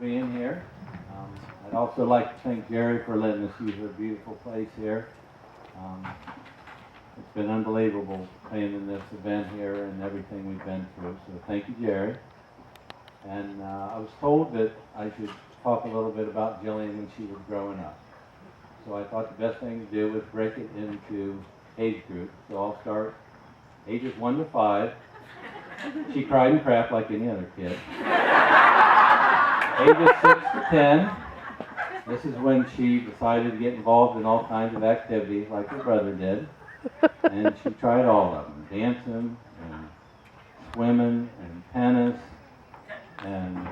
being here. I'd also like to thank Jerry for letting us use our beautiful place here. It's been unbelievable playing in this event here and everything we've been through, so thank you, Jerry. And I was told that I should talk a little bit about Jillian when she was growing up. So I thought the best thing to do was break it into age groups. So I'll start ages 1 to 5. She cried and crapped like any other kid. Ages 6 to 10. This is when she decided to get involved in all kinds of activities like her brother did. And she tried all of them. Dancing, and swimming, and tennis, and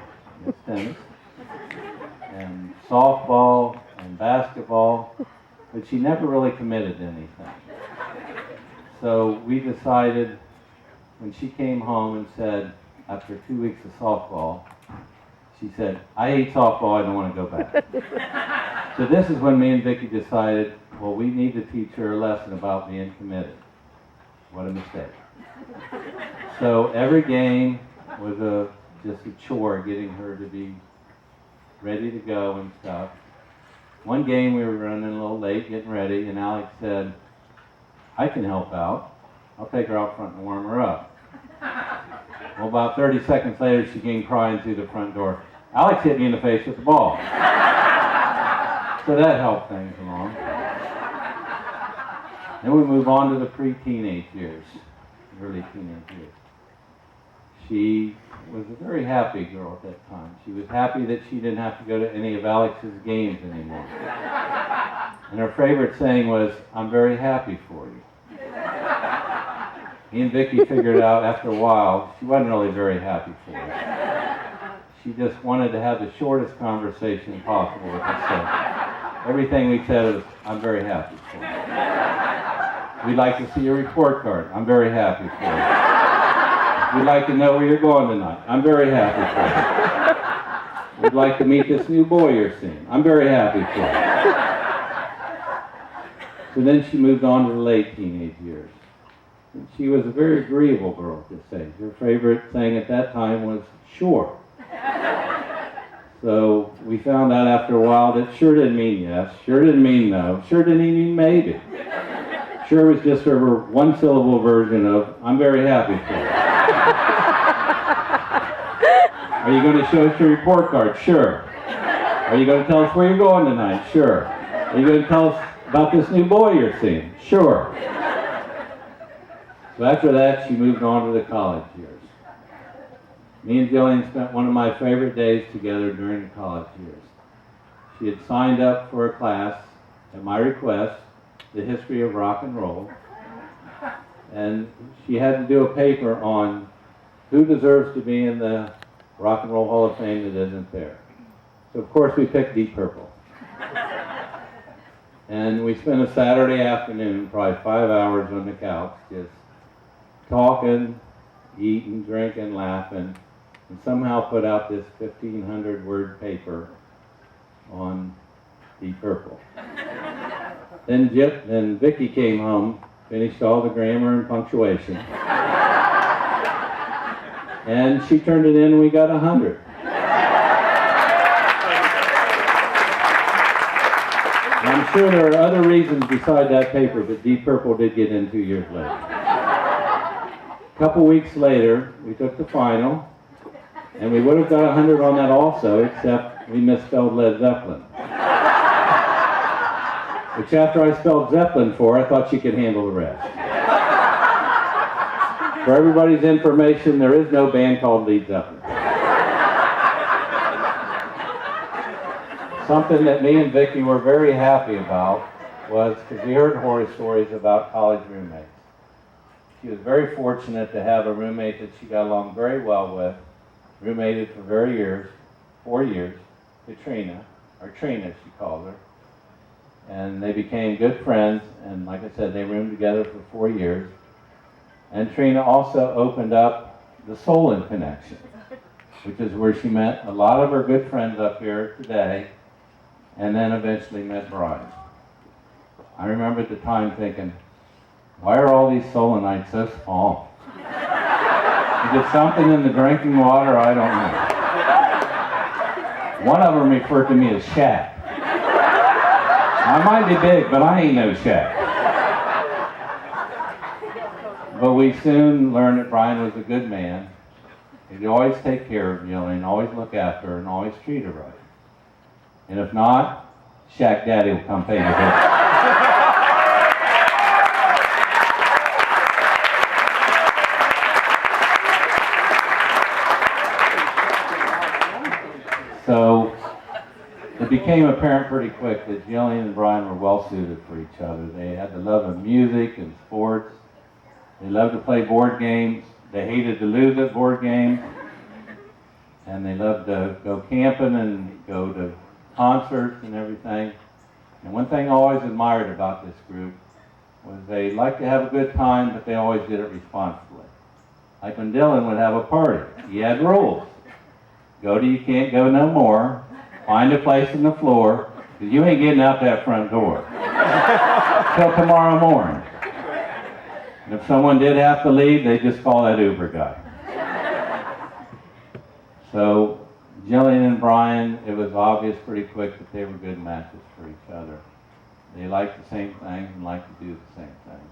and softball, and basketball. But she never really committed to anything. So we decided, when she came home and said, after 2 weeks of softball, she said, I hate softball, I don't want to go back. So this is when me and Vicki decided, well, we need to teach her a lesson about being committed. What a mistake. So every game was just a chore getting her to be ready to go and stuff. One game we were running a little late, getting ready, and Alex said, I can help out. I'll take her out front and warm her up. Well, about 30 seconds later, she came crying through the front door. Alex hit me in the face with the ball. So that helped things along. Then we move on to the pre-teenage years, early teenage years. She was a very happy girl at that time. She was happy that she didn't have to go to any of Alex's games anymore. And her favorite saying was, I'm very happy for you. Me and Vicki figured out after a while, she wasn't really very happy for us. She just wanted to have the shortest conversation possible with us. So everything we said was, I'm very happy for you. We'd like to see your report card. I'm very happy for you. We'd like to know where you're going tonight. I'm very happy for you. We'd like to meet this new boy you're seeing. I'm very happy for you. So then she moved on to the late teenage years. And she was a very agreeable girl at this age. Her favorite thing at that time was sure. So we found out after a while that sure didn't mean yes, sure didn't mean no, sure didn't even mean maybe. Sure was just her one-syllable version of, I'm very happy for you. Are you going to show us your report card? Sure. Are you going to tell us where you're going tonight? Sure. Are you going to tell us about this new boy you're seeing? Sure. So after that, she moved on to the college years. Me and Jillian spent one of my favorite days together during the college years. She had signed up for a class, at my request, the history of rock and roll. And she had to do a paper on who deserves to be in the Rock and Roll Hall of Fame that isn't there. So of course we picked Deep Purple. And we spent a Saturday afternoon, probably 5 hours on the couch, just talking, eating, drinking, laughing, and somehow put out this 1,500-word paper on Deep Purple. Then Vicki came home, finished all the grammar and punctuation, and she turned it in and we got 100. And I'm sure there are other reasons beside that paper, but Deep Purple did get in 2 years later. A couple weeks later, we took the final, and we would have got 100 on that also, except we misspelled Led Zeppelin. Which after I spelled Zeppelin for her, I thought she could handle the rest. For everybody's information, there is no band called Led Zeppelin. Something that me and Vicki were very happy about was because we heard horror stories about college roommates. She was very fortunate to have a roommate that she got along very well with, roommated for 4 years, Katrina, or Trina she called her. And they became good friends, and like I said, they roomed together for 4 years. And Trina also opened up the Solon Connection, which is where she met a lot of her good friends up here today, and then eventually met Brian. I remember at the time thinking, why are all these Solonites so small? Is it something in the drinking water? I don't know. One of them referred to me as Shaq. I might be big, but I ain't no Shaq. But we soon learned that Brian was a good man. He'd always take care of Jillian, always look after her, and always treat her right. And if not, Shaq Daddy will come pay the bill. So it became apparent pretty quick that Jillian and Brian were well suited for each other. They had the love of music and sports. They loved to play board games. They hated to lose at board games. And they loved to go camping and go to concerts and everything. And one thing I always admired about this group was they liked to have a good time, but they always did it responsibly. Like when Dylan would have a party, he had rules. Go to you can't go no more. Find a place in the floor, because you ain't getting out that front door till tomorrow morning. And if someone did have to leave, they just call that Uber guy. So Jillian and Brian, it was obvious pretty quick that they were good matches for each other. They liked the same things and liked to do the same things.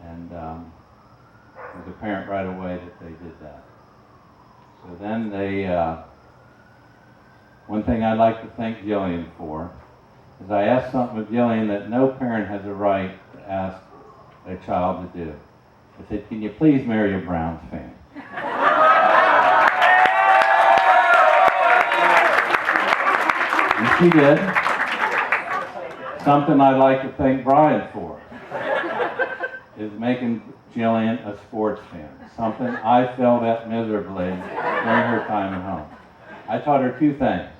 And it was apparent right away that they did that. So then they, one thing I'd like to thank Jillian for is I asked something of Jillian that no parent has a right to ask a child to do. I said, can you please marry a Browns fan? And she did. Something I'd like to thank Brian for is making Jillian a sports fan. Something I failed at miserably during her time at home. I taught her two things.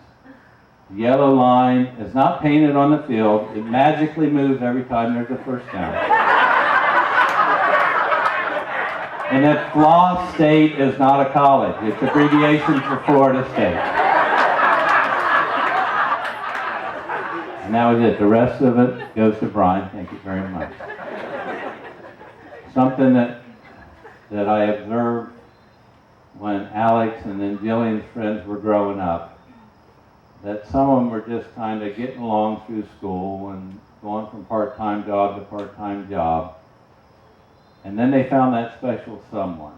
The yellow line is not painted on the field. It magically moves every time there's a first down. And that Flaw State is not a college. It's abbreviation for Florida State. And that was it. The rest of it goes to Brian. Thank you very much. Something that I observed when Alex and then Jillian's friends were growing up, that some of them were just kind of getting along through school and going from part-time job to part-time job. And then they found that special someone,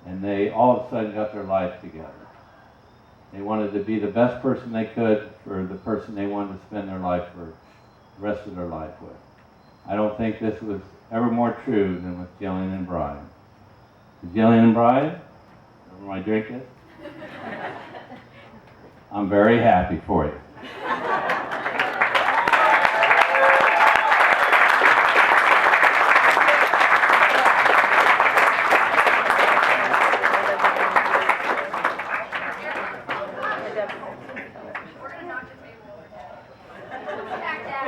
and they all of a sudden got their life together. They wanted to be the best person they could for the person they wanted to spend their life for the rest of their life with. I don't think this was ever more true than with Jillian and Brian. Jillian and Brian, wherever my drink is, I'm very happy for you.